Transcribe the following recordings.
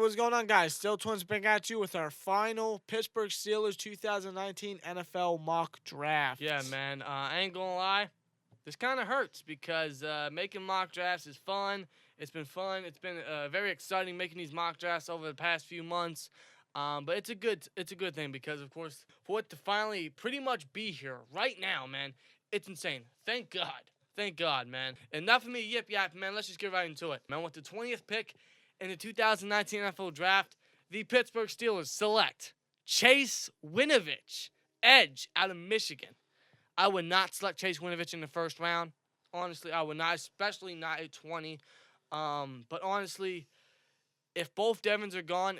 what's going on, guys? SteelTwins back at you with our final Pittsburgh Steelers 2019 NFL mock draft. Yeah, man. I ain't gonna lie. This kind of hurts because making mock drafts is fun. It's been fun. It's been very exciting making these mock drafts over the past few months. But it's a good thing because, of course, for it to finally pretty much be here right now, man, it's insane. Thank God. Thank God, man. Enough of me yip yap, man. Let's just get right into it, man. With the 20th pick in the 2019 NFL Draft, the Pittsburgh Steelers select Chase Winovich, edge out of Michigan. I would not select Chase Winovich in the first round. Honestly, I would not, especially not at 20. But honestly, if both Devons are gone,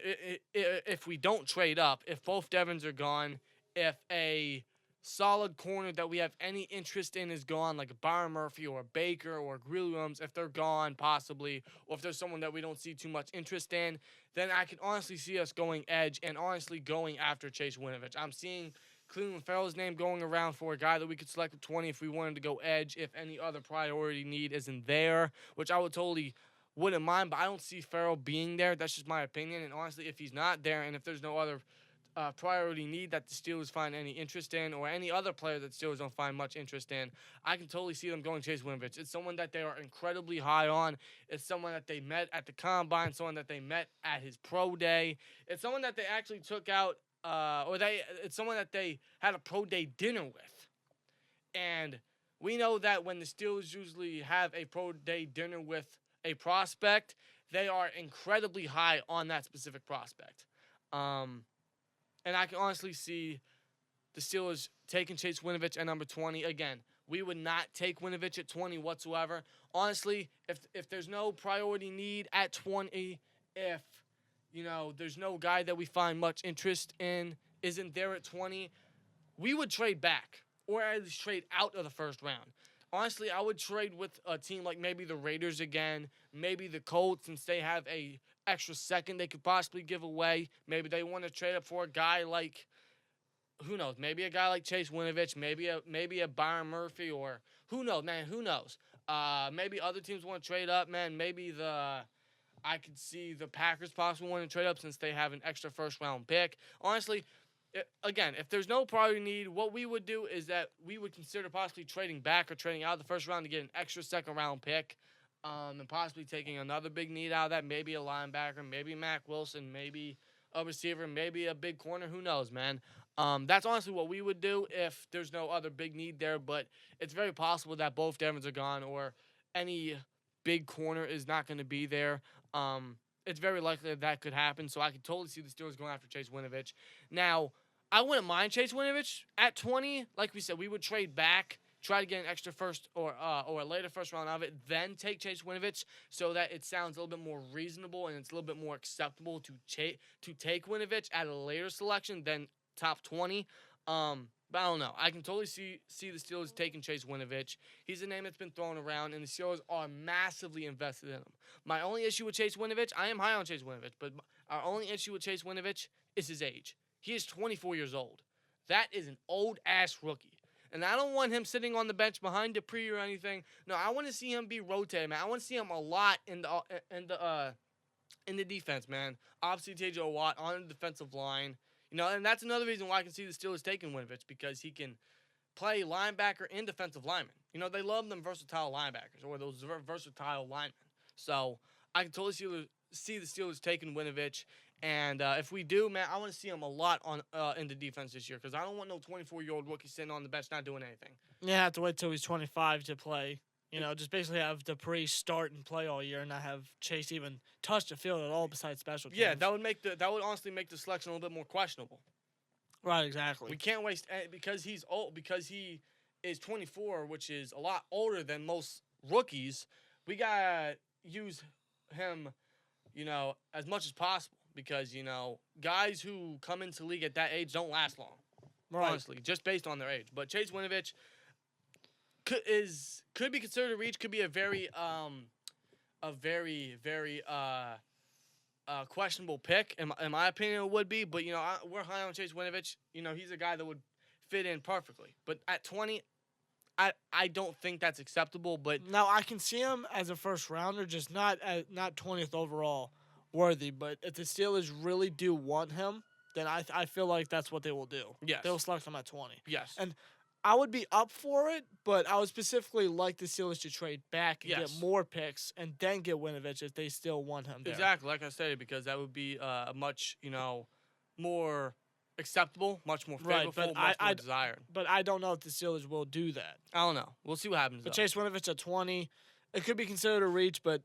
if we don't trade up, if both Devons are gone, if a solid corner that we have any interest in is gone, like a Byron Murphy or a Baker or a Williams, if they're gone possibly, or if there's someone that we don't see too much interest in, then I can honestly see us going edge and honestly going after Chase Winovich. I'm seeing Cleveland Farrell's name going around for a guy that we could select at 20 if we wanted to go edge, if any other priority need isn't there, which I wouldn't mind, but I don't see Farrell being there. That's just my opinion. And honestly, if he's not there and if there's no other priority need that the Steelers find any interest in, or any other player that the Steelers don't find much interest in, I can totally see them going Chase Winovich. It's someone that they are incredibly high on. It's someone that they met at the Combine, someone that they met at his pro day. It's someone that they actually took out, it's someone that they had a pro day dinner with. And we know that when the Steelers usually have a pro day dinner with a prospect, they are incredibly high on that specific prospect. And I can honestly see the Steelers taking Chase Winovich at number 20. Again, we would not take Winovich at 20 whatsoever. Honestly, if there's no priority need at 20, if, there's no guy that we find much interest in isn't there at 20, we would trade back or at least trade out of the first round. Honestly, I would trade with a team like maybe the Raiders again, maybe the Colts, since they have a extra second they could possibly give away. Maybe they want to trade up for a guy like, who knows, maybe a guy like Chase Winovich, maybe a Byron Murphy, or who knows, man, who knows. Maybe other teams want to trade up, man. I could see the Packers possibly want to trade up since they have an extra first-round pick. Honestly, again, if there's no priority need, what we would do is that we would consider possibly trading back or trading out of the first round to get an extra second-round pick, and possibly taking another big need out of that, maybe a linebacker, maybe Mack Wilson, maybe a receiver, maybe a big corner. Who knows, man? That's honestly what we would do if there's no other big need there, but it's very possible that both Devons are gone or any big corner is not going to be there. It's very likely that could happen, so I could totally see the Steelers going after Chase Winovich. Now, I wouldn't mind Chase Winovich at 20. Like we said, we would trade back, try to get an extra first or a later first round out of it, then take Chase Winovich so that it sounds a little bit more reasonable and it's a little bit more acceptable to take Winovich at a later selection than top 20. But I don't know. I can totally see the Steelers taking Chase Winovich. He's a name that's been thrown around, and the Steelers are massively invested in him. My only issue with Chase Winovich, I am high on Chase Winovich, but our only issue with Chase Winovich is his age. He is 24 years old. That is an old-ass rookie. And I don't want him sitting on the bench behind Dupree or anything. No, I want to see him be rotated, man. I want to see him a lot in the defense, man. Obviously, T.J. Watt on the defensive line. And that's another reason why I can see the Steelers taking Winovich, because he can play linebacker and defensive lineman. They love them versatile linebackers or those versatile linemen. So I can totally see the Steelers taking Winovich. And if we do, man, I want to see him a lot in the defense this year, because I don't want no 24-year-old rookie sitting on the bench not doing anything. Yeah, I have to wait till he's 25 to play. Just basically have Dupree start and play all year and not have Chase even touch the field at all besides special teams. Yeah, that would honestly make the selection a little bit more questionable. Right, exactly. We can't waste because he's old, because he is 24, which is a lot older than most rookies. We gotta use him, as much as possible, because guys who come into the league at that age don't last long. Right. Honestly, just based on their age. But Chase Winovich could be considered a reach. Could be a very questionable pick. In my opinion, it would be. But we're high on Chase Winovich. He's a guy that would fit in perfectly. But at 20, I don't think that's acceptable. But now I can see him as a first rounder, just not 20th overall. worthy. But if the Steelers really do want him, then I feel like that's what they will do. Yes. They will select him at 20. Yes. And I would be up for it, but I would specifically like the Steelers to trade back and get more picks and then get Winovich if they still want him there. Exactly, like I said, because that would be a much, more acceptable, much more favorable, much more desired. But I don't know if the Steelers will do that. I don't know. We'll see what happens. But Chase Winovich at 20, it could be considered a reach, but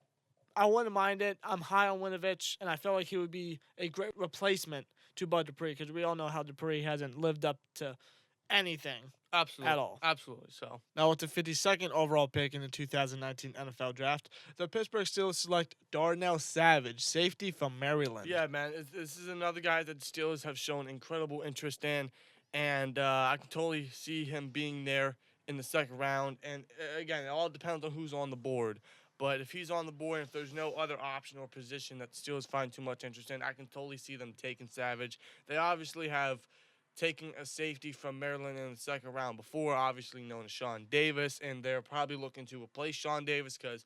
I wouldn't mind it. I'm high on Winovich, and I feel like he would be a great replacement to Bud Dupree because we all know how Dupree hasn't lived up to anything. Absolutely. At all. Absolutely. So now with the 52nd overall pick in the 2019 NFL Draft, the Pittsburgh Steelers select Darnell Savage, safety from Maryland. Yeah, man, this is another guy that the Steelers have shown incredible interest in, and I can totally see him being there in the second round. And again, it all depends on who's on the board. But if he's on the board, if there's no other option or position that the Steelers find too much interest in, I can totally see them taking Savage. They obviously have taking a safety from Maryland in the second round before, obviously known as Sean Davis, and they're probably looking to replace Sean Davis because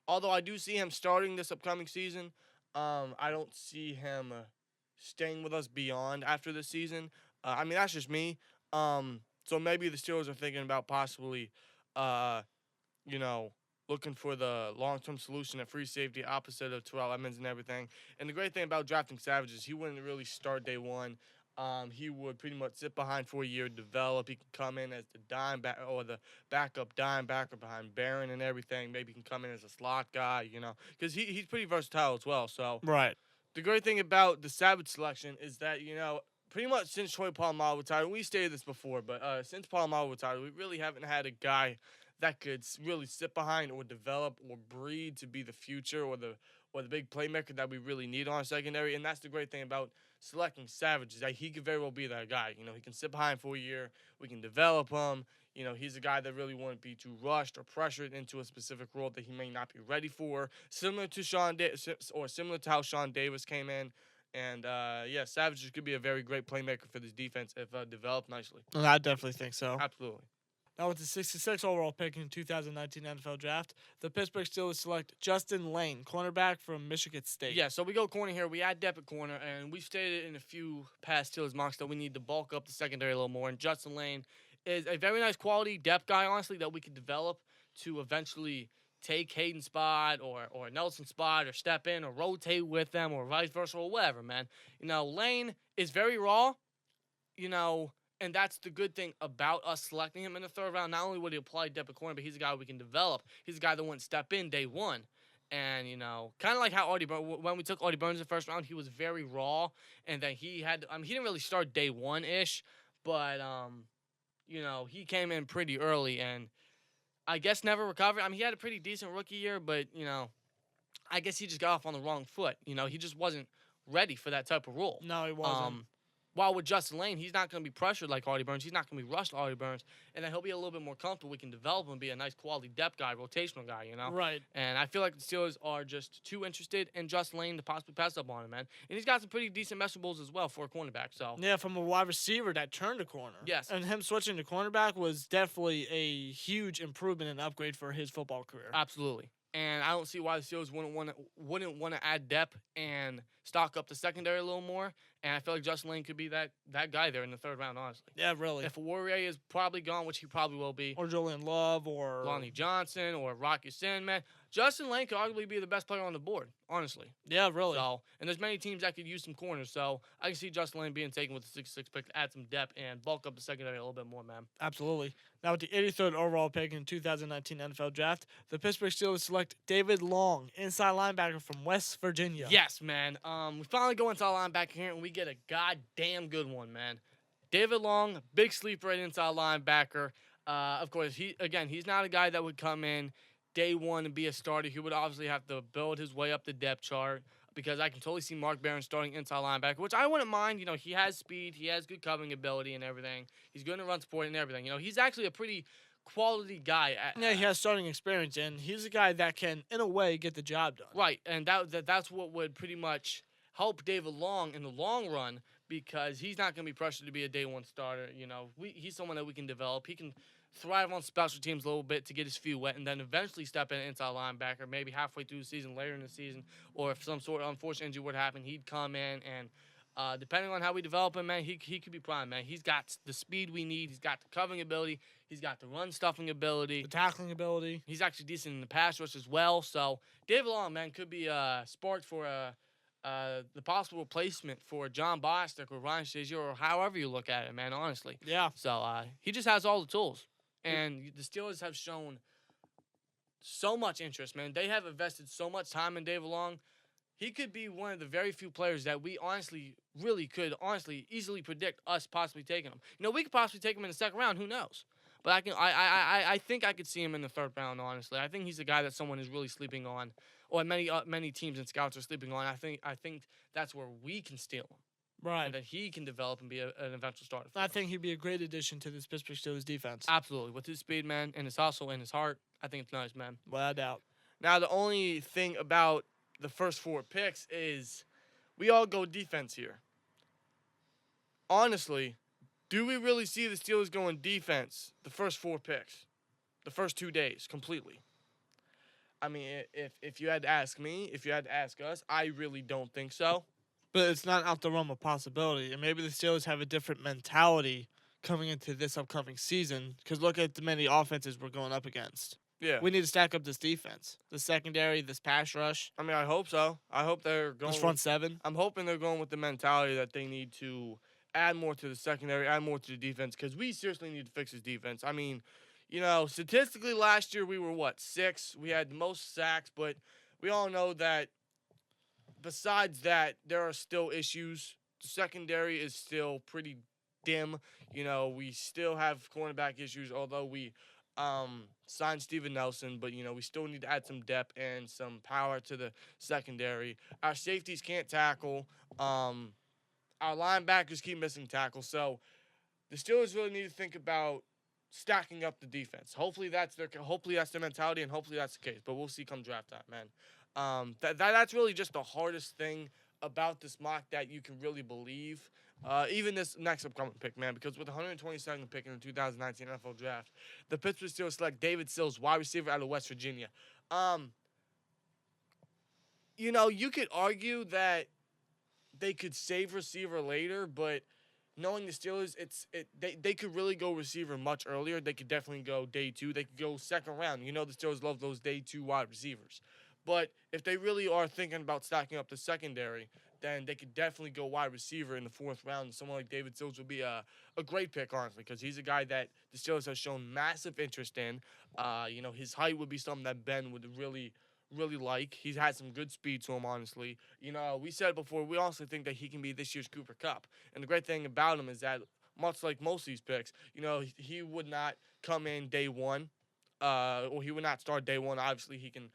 although I do see him starting this upcoming season, I don't see him staying with us beyond after this season. I mean, that's just me. So maybe the Steelers are thinking about possibly, looking for the long-term solution at free safety opposite of Terrell Edmonds and everything. And the great thing about drafting Savage is he wouldn't really start day one. He would pretty much sit behind for a year, develop. He can come in as the dime back or the backup dime backer behind Barron and everything. Maybe he can come in as a slot guy, because he's pretty versatile as well. So right. The great thing about the Savage selection is that, pretty much since Troy Polamalu retired, we stated this before, but since Polamalu retired, we really haven't had a guy that could really sit behind or develop or breed to be the future or the big playmaker that we really need on our secondary. And that's the great thing about selecting Savage is that he could very well be that guy. He can sit behind for a year. We can develop him. He's a guy that really wouldn't be too rushed or pressured into a specific role that he may not be ready for. Similar to similar to how Sean Davis came in. And, Savage could be a very great playmaker for this defense if developed nicely. And I definitely think so. Absolutely. Now with the 66th overall pick in the 2019 NFL Draft, the Pittsburgh Steelers select Justin Lane, cornerback from Michigan State. Yeah, so we go corner here. We add depth at corner, and we've stated in a few past Steelers mocks that we need to bulk up the secondary a little more. And Justin Lane is a very nice quality depth guy, honestly, that we could develop to eventually take Hayden's spot or Nelson's spot or step in or rotate with them or vice versa or whatever, man. Lane is very raw, and that's the good thing about us selecting him in the third round. Not only would he apply depth at corner, but he's a guy we can develop. He's a guy that wouldn't step in day one. And, kind of like how when we took Artie Burns in the first round, he was very raw. And then he didn't really start day one-ish. But, he came in pretty early and I guess never recovered. He had a pretty decent rookie year, but, I guess he just got off on the wrong foot. He just wasn't ready for that type of role. No, he wasn't. While with Justin Lane, he's not going to be pressured like Artie Burns. He's not going to be rushed like Artie Burns. And then he'll be a little bit more comfortable. We can develop him and be a nice quality depth guy, rotational guy, Right. And I feel like the Steelers are just too interested in Justin Lane to possibly pass up on him, man. And he's got some pretty decent measurables as well for a cornerback. So yeah, from a wide receiver that turned a corner. Yes. And him switching to cornerback was definitely a huge improvement and upgrade for his football career. Absolutely. And I don't see why the Steelers wouldn't want to add depth and stock up the secondary a little more. And I feel like Justin Lane could be that guy there in the third round, honestly. Yeah, really. If Warrior is probably gone, which he probably will be. Or Julian Love or Lonnie Johnson or Rocky Sandman. Justin Lane could arguably be the best player on the board, honestly. Yeah, really. So, and there's many teams that could use some corners. So I can see Justin Lane being taken with the 66 pick to add some depth and bulk up the secondary a little bit more, man. Absolutely. Now with the 83rd overall pick in the 2019 NFL Draft, the Pittsburgh Steelers select David Long, inside linebacker from West Virginia. Yes, man. We finally go inside linebacker here, and we get a goddamn good one, man. David Long, big sleeper at inside linebacker. Of course, he's not a guy that would come in day one and be a starter. He would obviously have to build his way up the depth chart because I can totally see Mark Barron starting inside linebacker, which I wouldn't mind. He has speed. He has good covering ability and everything. He's good to run support and everything. He's actually a pretty quality guy. Yeah, he has starting experience, and he's a guy that can, in a way, get the job done. Right, and that's what would pretty much help David Long in the long run because he's not going to be pressured to be a day one starter. You know, he's someone that we can develop. He can thrive on special teams a little bit to get his feet wet, and then eventually step in inside linebacker, maybe halfway through the season, later in the season, or if some sort of unfortunate injury would happen, he'd come in and. Depending on how we develop him, man, he could be prime, man. He's got the speed we need. He's got the covering ability. He's got the run stuffing ability. The tackling ability. He's actually decent in the pass rush as well. So David Long, man, could be sparked for the possible replacement for John Bostic or Ryan Shazier or however you look at it, man, honestly. Yeah. So he just has all the tools. And the Steelers have shown so much interest, man. They have invested so much time in David Long. He could be one of the very few players that we really could easily predict us possibly taking him. You know, we could possibly take him in the second round. Who knows? But I think I could see him in the third round. Honestly, I think he's a guy that someone is really sleeping on, or many teams and scouts are sleeping on. I think that's where we can steal him, Right. and that he can develop and be an eventual starter. I think he'd be a great addition to this Pittsburgh Steelers defense. Absolutely, with his speed, man, and his hustle and his heart, I think it's nice, man. Without a doubt. Now, the only thing about the first 4 picks is we all go defense here. Honestly, do we really see the Steelers going defense the first 4 picks, the first 2 days completely? I mean, if you had to ask me, if you had to ask us, I really don't think so. But it's not out the realm of possibility. And maybe the Steelers have a different mentality coming into this upcoming season because look at the many offenses we're going up against. Yeah. We need to stack up this defense, the secondary, this pass rush, I mean, I hope so. I hope they're going. this front seven. I'm hoping they're going with the mentality that they need to add more to the secondary, add more to the defense, because we seriously need to fix this defense. I mean, you know, statistically last year we were, 6? We had the most sacks, but we all know that besides that, there are still issues. The secondary is still pretty dim. You know, we still have cornerback issues, although we signed Steven Nelson, but, you know, we still need to add some depth and some power to the secondary. Our safeties can't tackle. Our linebackers keep missing tackles. So the Steelers really need to think about stacking up the defense. Hopefully that's their mentality, and hopefully that's the case. But we'll see come draft time, man. That's really just the hardest thing about this mock that you can really believe. Even this next upcoming pick, man, because with the 122nd pick in the 2019 NFL Draft, the Pittsburgh Steelers select David Sills, wide receiver out of West Virginia. You know, you could argue that they could save receiver later, but knowing the Steelers, they could really go receiver much earlier. They could definitely go day 2. They could go second round. You know, the Steelers love those day 2 wide receivers. But if they really are thinking about stacking up the secondary, then they could definitely go wide receiver in the 4th round. Someone like David Sills would be a great pick, honestly, because he's a guy that the Steelers have shown massive interest in. You know, his height would be something that Ben would really like. He's had some good speed to him, honestly. You know, we said before, we also think that he can be this year's Cooper Kupp. And the great thing about him is that, much like most of these picks, you know, he would not come in day 1, or he would not start day 1. Obviously, he can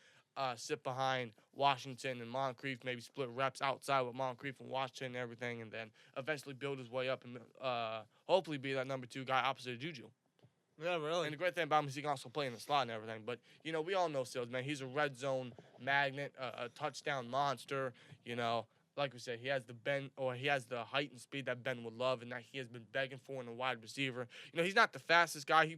sit behind Washington and Moncrief, maybe split reps outside with Moncrief and Washington and everything, and then eventually build his way up and hopefully be that number 2 guy opposite of Juju. Yeah, really. And the great thing about him is he can also play in the slot and everything. But, you know, we all know Sills, man. He's a red zone magnet, a touchdown monster. You know, like we said, he has the height and speed that Ben would love and that he has been begging for in a wide receiver. You know, he's not the fastest guy. He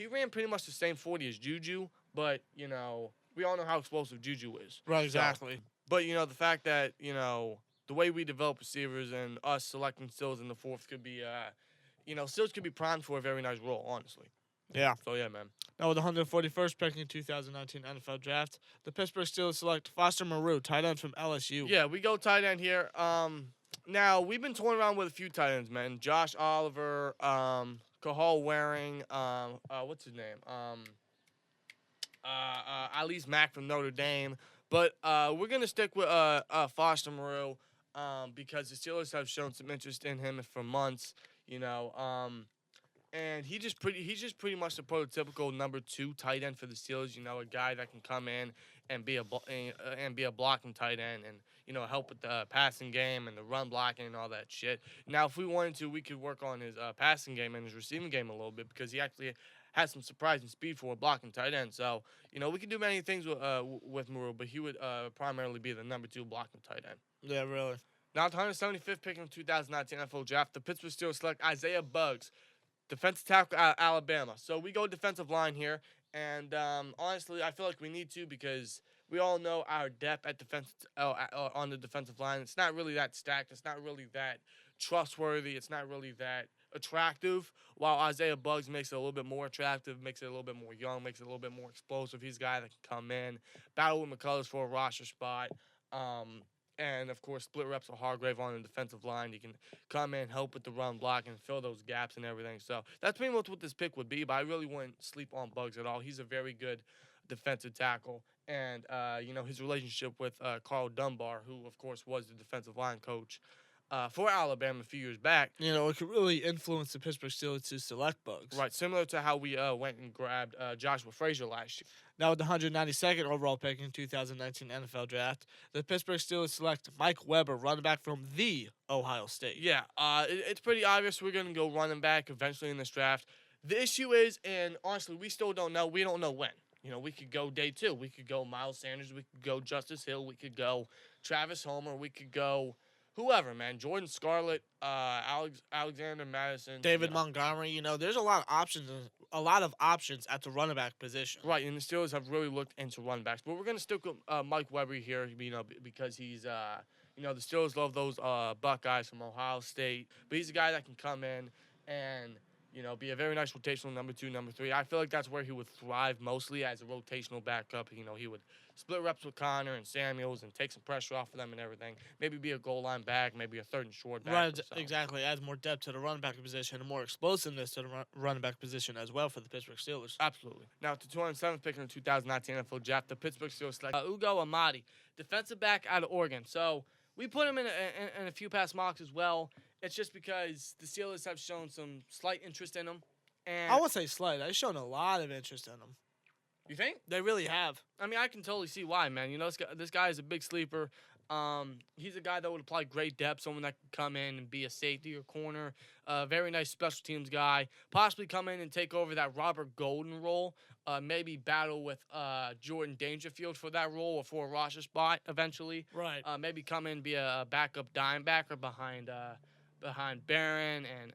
ran pretty much the same 40 as Juju, but, you know, we all know how explosive Juju is. Right, exactly. So, but, you know, the fact that, you know, the way we develop receivers and us selecting Sills in the 4th could be, you know, Sills could be primed for a very nice role, honestly. Yeah. So, yeah, man. Now, with the 141st pick in the 2019 NFL Draft, the Pittsburgh Steelers select Foster Moreau, tight end from LSU. Yeah, we go tight end here. Now, we've been toying around with a few tight ends, man. Josh Oliver, Cahal Waring, what's his name? At least Mack from Notre Dame. But we're going to stick with Foster Moreau because the Steelers have shown some interest in him for months, you know. And he's just pretty much the prototypical number 2 tight end for the Steelers, you know, a guy that can come in and be a blocking tight end and, you know, help with the passing game and the run blocking and all that shit. Now, if we wanted to, we could work on his passing game and his receiving game a little bit because he actually has some surprising speed for a blocking tight end. So, you know, we could do many things with Moreau, but he would primarily be the number 2 blocking tight end. Yeah, really. Now, the 175th pick in the 2019 NFL Draft, the Pittsburgh Steelers select Isaiah Buggs, defensive tackle out of Alabama. So we go defensive line here, and honestly, I feel like we need to because we all know our depth at on the defensive line. It's not really that stacked. It's not really that trustworthy. It's not really that attractive. While Isaiah Buggs makes it a little bit more attractive, makes it a little bit more young, makes it a little bit more explosive. He's a guy that can come in, battle with McCullers for a roster spot. And, of course, split reps with Hargrave on the defensive line. He can come in, help with the run block, and fill those gaps and everything. So that's pretty much what this pick would be, but I really wouldn't sleep on Buggs at all. He's a very good defensive tackle. And, his relationship with Carl Dunbar, who, of course, was the defensive line coach for Alabama a few years back. It could really influence the Pittsburgh Steelers to select Buggs. Right, similar to how we went and grabbed Joshua Frazier last year. Now with the 192nd overall pick in 2019 NFL Draft, the Pittsburgh Steelers select Mike Weber, running back from the Ohio State. Yeah, it's pretty obvious we're going to go running back eventually in this draft. The issue is, and honestly, we still don't know. We don't know when. We could go day 2. We could go Miles Sanders. We could go Justice Hill. We could go Travis Homer. We could go whoever, man. Jordan Scarlett, Alexander Madison. David Montgomery. There's a lot of options at the running back position. Right, and the Steelers have really looked into running backs. But we're going to stick with Mike Weber here, because he's, the Steelers love those Buckeyes from Ohio State. But he's a guy that can come in and, be a very nice rotational number 2, number 3. I feel like that's where he would thrive mostly as a rotational backup. He would split reps with Connor and Samuels and take some pressure off of them and everything. Maybe be a goal line back, maybe a 3rd and short back. Right, exactly. Adds more depth to the running back position and more explosiveness to the running back position as well for the Pittsburgh Steelers. Absolutely. Now, to 207th pick in the 2019 NFL Draft, the Pittsburgh Steelers select Ugo Amadi, defensive back out of Oregon. So we put him in a few past mocks as well. It's just because the Steelers have shown some slight interest in him. And I won't say slight. They've shown a lot of interest in him. You think? They really have. I mean, I can totally see why, man. This guy is a big sleeper. He's a guy that would apply great depth, someone that can come in and be a safety or corner. Very nice special teams guy. Possibly come in and take over that Robert Golden role. Maybe battle with Jordan Dangerfield for that role or for a roster spot eventually. Right. Maybe come in and be a backup dime backer behind Barron and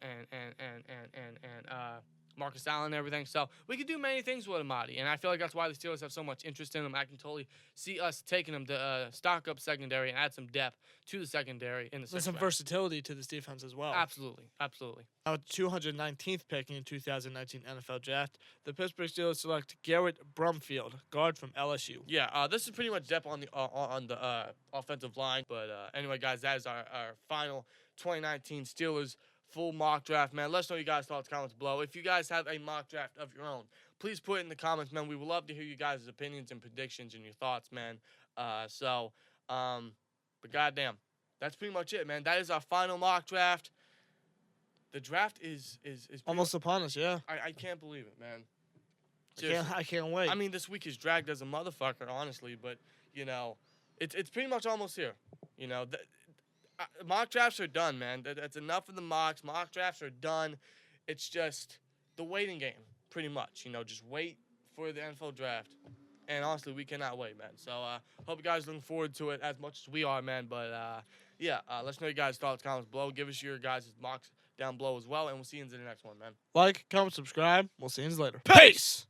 Marcus Allen and everything. So we could do many things with Amadi, and I feel like that's why the Steelers have so much interest in him. I can totally see us taking him to stock up secondary and add some depth to the secondary in the There's some versatility to this defense as well. Absolutely. Now, with 219th pick in the 2019 NFL Draft, the Pittsburgh Steelers select Garrett Brumfield, guard from LSU. Yeah, this is pretty much depth on the offensive line. But anyway, guys, that is our final 2019 Steelers full mock draft, man. Let us know your guys' thoughts, comments below. If you guys have a mock draft of your own, please put it in the comments, man. We would love to hear you guys' opinions and predictions and your thoughts, man. But goddamn, that's pretty much it, man. That is our final mock draft. The draft is almost upon us, yeah. I can't believe it, man. I can't wait. I mean, this week is dragged as a motherfucker, honestly, but it's pretty much almost here. Mock drafts are done, man. That's enough of the mocks. Mock drafts are done. It's just the waiting game, pretty much. Just wait for the NFL draft. And honestly, we cannot wait, man. So hope you guys are looking forward to it as much as we are, man. But let us know your guys' thoughts, comments below. Give us your guys' mocks down below as well, and we'll see you in the next one, man. Like, comment, subscribe. We'll see you later. Peace!